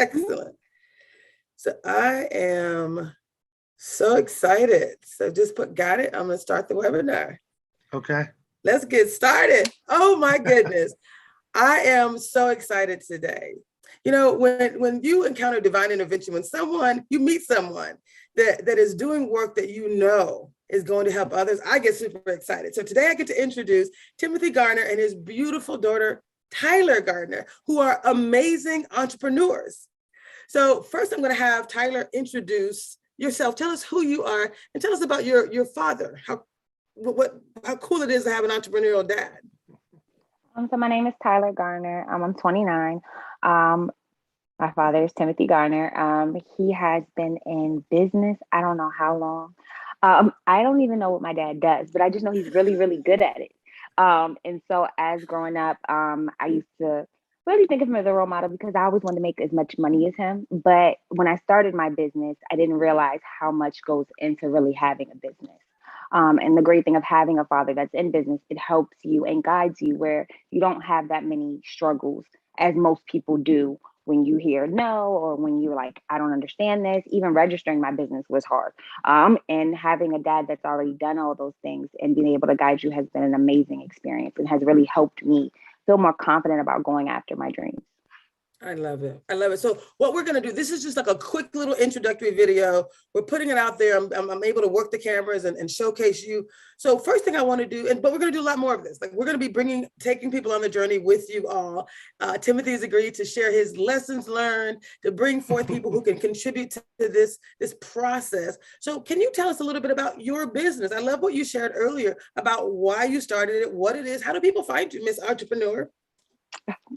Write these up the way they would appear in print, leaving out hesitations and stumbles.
Excellent. So I am so excited. So just got it. I'm going to start the webinar. Okay. Let's get started. Oh my goodness. I am so excited today. You know, when you encounter divine intervention, when you meet someone that is doing work that you know is going to help others, I get super excited. So today I get to introduce Timothy Garner and his beautiful daughter, Tylar Garner, who are amazing entrepreneurs. So first I'm going to have Tylar introduce yourself. Tell us who you are and tell us about your father, how cool it is to have an entrepreneurial dad. So my name is Tylar Garner. I'm 29. My father is Timothy Garner. He has been in business, I don't know how long. I don't even know what my dad does, but I just know he's really, really good at it. And so as growing up, I used to really think of him as a role model because I always wanted to make as much money as him. But when I started my business, I didn't realize how much goes into really having a business. And the great thing of having a father that's in business, it helps you and guides you where you don't have that many struggles as most people do when you hear no, or when you're like, I don't understand this. Even registering my business was hard. And having a dad that's already done all those things and being able to guide you has been an amazing experience and has really helped me feel more confident about going after my dreams. I love it. I love it. So what we're going to do, this is just like a quick little introductory video. We're putting it out there. I'm able to work the cameras and showcase you. So first thing I want to do, but we're going to do a lot more of this. Like we're going to be taking people on the journey with you all. Timothy has agreed to share his lessons learned, to bring forth people who can contribute to this process. So can you tell us a little bit about your business? I love what you shared earlier about why you started it, what it is. How do people find you, Miss Entrepreneur?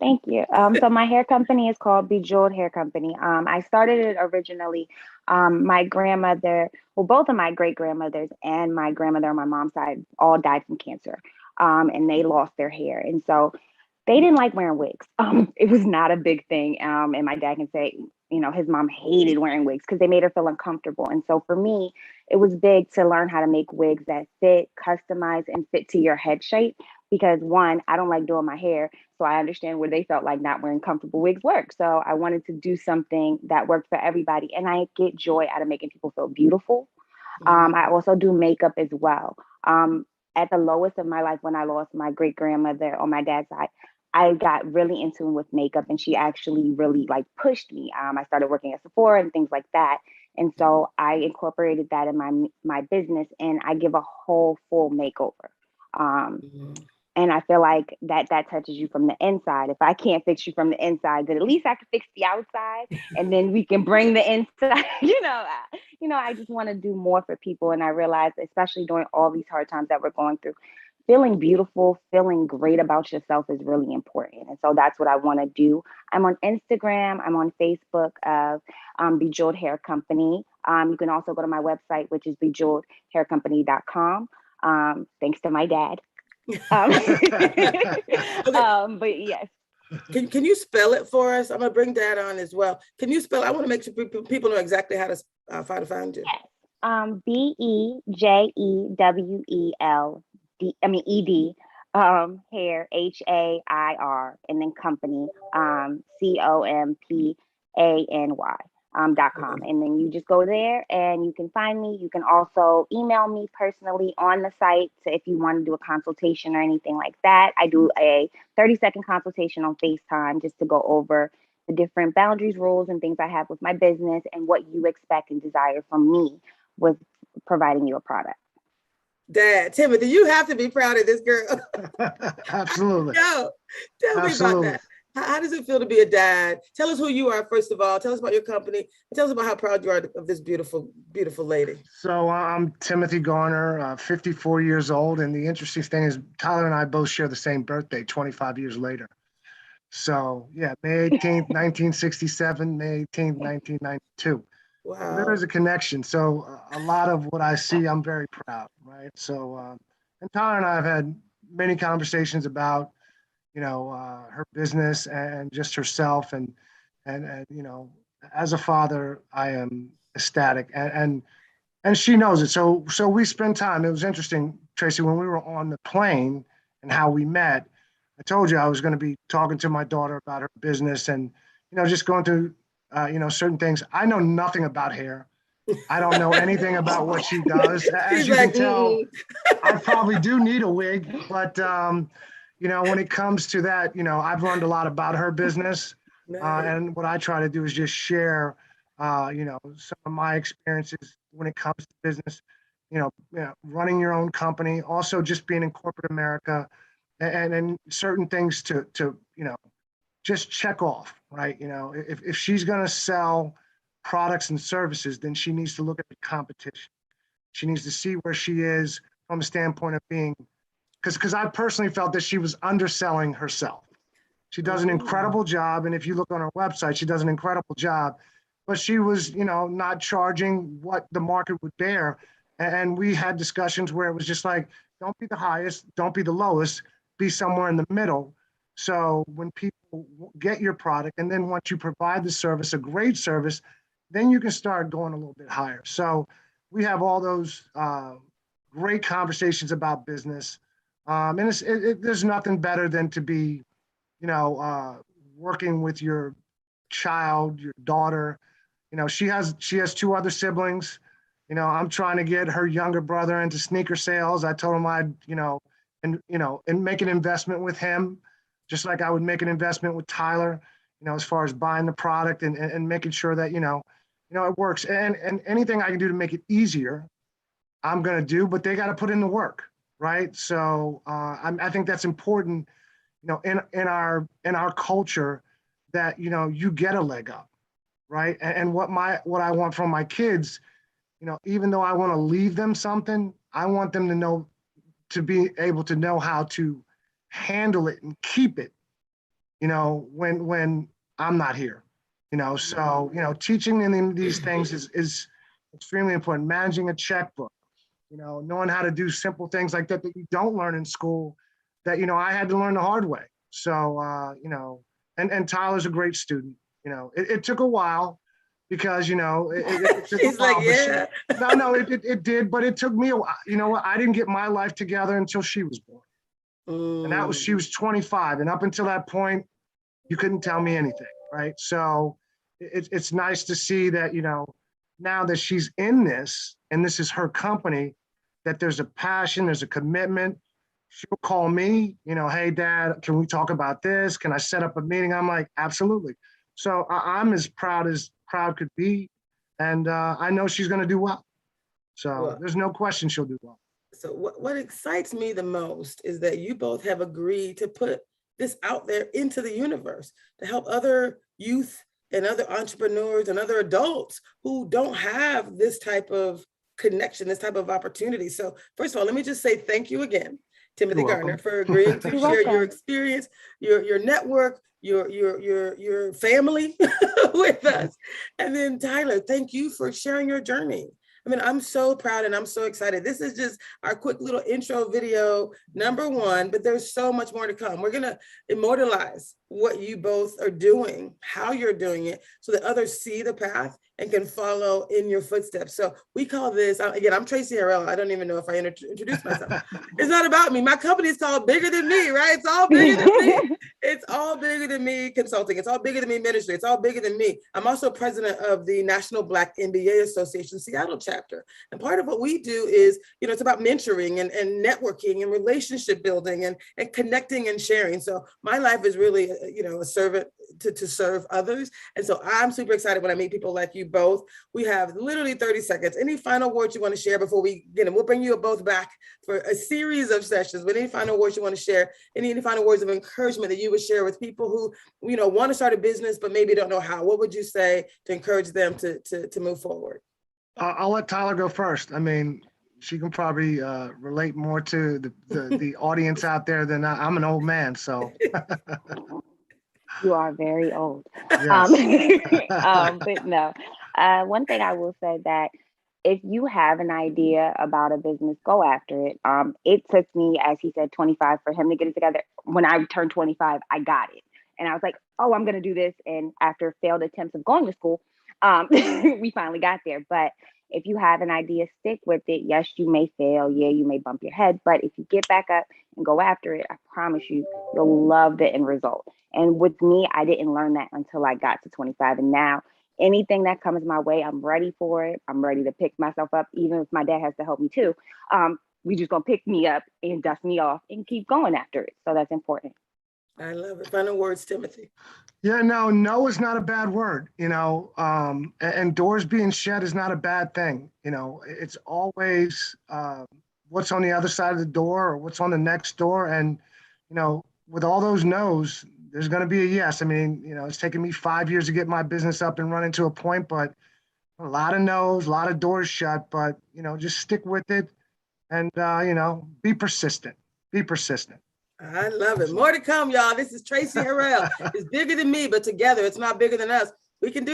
Thank you. So my hair company is called Bejeweled Hair Company. I started it originally. My grandmother, well, both of my great grandmothers and my grandmother on my mom's side all died from cancer, and they lost their hair, and so they didn't like wearing wigs. It was not a big thing. And my dad can say, his mom hated wearing wigs because they made her feel uncomfortable. And so for me, it was big to learn how to make wigs that fit, customize, and fit to your head shape. Because one, I don't like doing my hair. So I understand where they felt like not wearing comfortable wigs work. So I wanted to do something that worked for everybody. And I get joy out of making people feel beautiful. I also do makeup as well. At the lowest of my life, when I lost my great grandmother on my dad's side, I got really in tune with makeup, and she actually really pushed me. I started working at Sephora and things like that. And so I incorporated that in my business, and I give a whole full makeover. And I feel like that touches you from the inside. If I can't fix you from the inside, then at least I can fix the outside, and then we can bring the inside. I just want to do more for people. And I realized, especially during all these hard times that we're going through, feeling beautiful, feeling great about yourself is really important. And so that's what I want to do. I'm on Instagram. I'm on Facebook of Bejeweled Hair Company. You can also go to my website, which is bejeweledhaircompany.com. Thanks to my dad. But yes. Can you spell it for us? I'm going to bring Dad on as well. Can you spell? I want to make sure people know exactly how to find you. Yes. BEJEWELD. Hair, HAIR, and then company, COMPANY.com. And then you just go there and you can find me. You can also email me personally on the site. So if you want to do a consultation or anything like that, I do a 30-second consultation on FaceTime just to go over the different boundaries, rules, and things I have with my business and what you expect and desire from me with providing you a product. Dad, Timothy, you have to be proud of this girl. Absolutely. Tell me about that. How does it feel to be a dad? Tell us who you are, first of all. Tell us about your company. And tell us about how proud you are of this beautiful, beautiful lady. So I'm Timothy Garner, 54 years old. And the interesting thing is Tyler and I both share the same birthday, 25 years later. So yeah, May 18th, 1967, May 18th, 1992. Wow. There is a connection. So a lot of what I see, I'm very proud, right? So, and Tyler and I have had many conversations about, her business and just herself. And as a father, I am ecstatic and she knows it. So we spend time. It was interesting, Tracy, when we were on the plane and how we met. I told you I was going to be talking to my daughter about her business and, just going through certain things. I know nothing about hair. I don't know anything about what she does. As She's you like, can tell, I probably do need a wig, but when it comes to that, I've learned a lot about her business. nice. And what I try to do is just share, some of my experiences when it comes to business, running your own company, also just being in corporate America, and certain things to just check off, right? If she's going to sell products and services, then she needs to look at the competition. She needs to see where she is from a standpoint of being, because I personally felt that she was underselling herself. She does an incredible job. And if you look on her website, she does an incredible job, but she was, not charging what the market would bear. And we had discussions where it was just like, don't be the highest, don't be the lowest, be somewhere in the middle. So when people get your product, and then once you provide the service, a great service, then you can start going a little bit higher. So we have all those great conversations about business. And there's nothing better than to be, working with your child, your daughter. She has two other siblings. I'm trying to get her younger brother into sneaker sales. I told him I'd, and make an investment with him, just like I would make an investment with Tyler, as far as buying the product and making sure that, it works. And anything I can do to make it easier, I'm going to do, but they got to put in the work. Right. So I think that's important, in our culture, that, you get a leg up. Right. And what I want from my kids, even though I want to leave them something, I want them to be able to know how to handle it and keep it, when I'm not here, so, teaching them these things is extremely important. Managing a checkbook, knowing how to do simple things like that you don't learn in school, that, I had to learn the hard way. So, and Tyler's a great student. It took a while because, it took He's a while. like, yeah. No, it did, but it took me a while. You know what? I didn't get my life together until she was born. And she was 25. And up until that point, you couldn't tell me anything, right? So it's nice to see that, now that she's in this, and this is her company, that there's a passion, there's a commitment. She'll call me, hey, Dad, can we talk about this? Can I set up a meeting? I'm like, absolutely. So I'm as proud could be. And I know she's going to do well. So there's no question she'll do well. So what excites me the most is that you both have agreed to put this out there into the universe to help other youth and other entrepreneurs and other adults who don't have this type of connection, this type of opportunity. So first of all, let me just say thank you again, Timothy Garner, for agreeing to share your experience, your network, your family with us. And then Tyler, thank you for sharing your journey. I mean, I'm so proud and I'm so excited. This is just our quick little intro video, number one, but there's so much more to come. We're gonna immortalize what you both are doing, how you're doing it, so that others see the path and can follow in your footsteps. So we call this, again, I'm Tracy Harrell. I don't even know if I introduced myself. It's not about me. My company is called Bigger Than Me, right? It's all bigger than me. It's all bigger than me consulting. It's all bigger than me ministry. It's all bigger than me. I'm also president of the National Black MBA Association Seattle chapter. And part of what we do is, it's about mentoring and networking and relationship building and connecting and sharing. So my life is really, a servant to serve others. And so I'm super excited when I meet people like you both. We have literally 30 seconds. Any final words you want to share before we get in? We'll bring you both back for a series of sessions, but any final words you want to share, any final words of encouragement that you would share with people who, want to start a business, but maybe don't know how, what would you say to encourage them to move forward? I'll let Tyler go first. I mean, she can probably relate more to the audience out there than I'm an old man, so. You are very old. Yes. But no, one thing I will say that if you have an idea about a business, go after it. It took me, as he said, 25 for him to get it together. When I turned 25, I got it. And I was like, oh, I'm going to do this. And after failed attempts of going to school, we finally got there. But if you have an idea, stick with it. Yes, you may fail. Yeah, you may bump your head. But if you get back up and go after it, I promise you, you'll love the end result. And with me, I didn't learn that until I got to 25. And now anything that comes my way, I'm ready for it. I'm ready to pick myself up, even if my dad has to help me too. We just gonna pick me up and dust me off and keep going after it. So that's important. I love it. Final words, Timothy. Yeah, no is not a bad word, and doors being shut is not a bad thing. It's always what's on the other side of the door or what's on the next door. And, with all those no's, there's going to be a yes. I mean, it's taken me 5 years to get my business up and running to a point, but a lot of no's, a lot of doors shut, but, just stick with it and, be persistent. Be persistent. I love it. More to come, y'all. This is Tracy Harrell. It's bigger than me, but together it's not bigger than us. We can do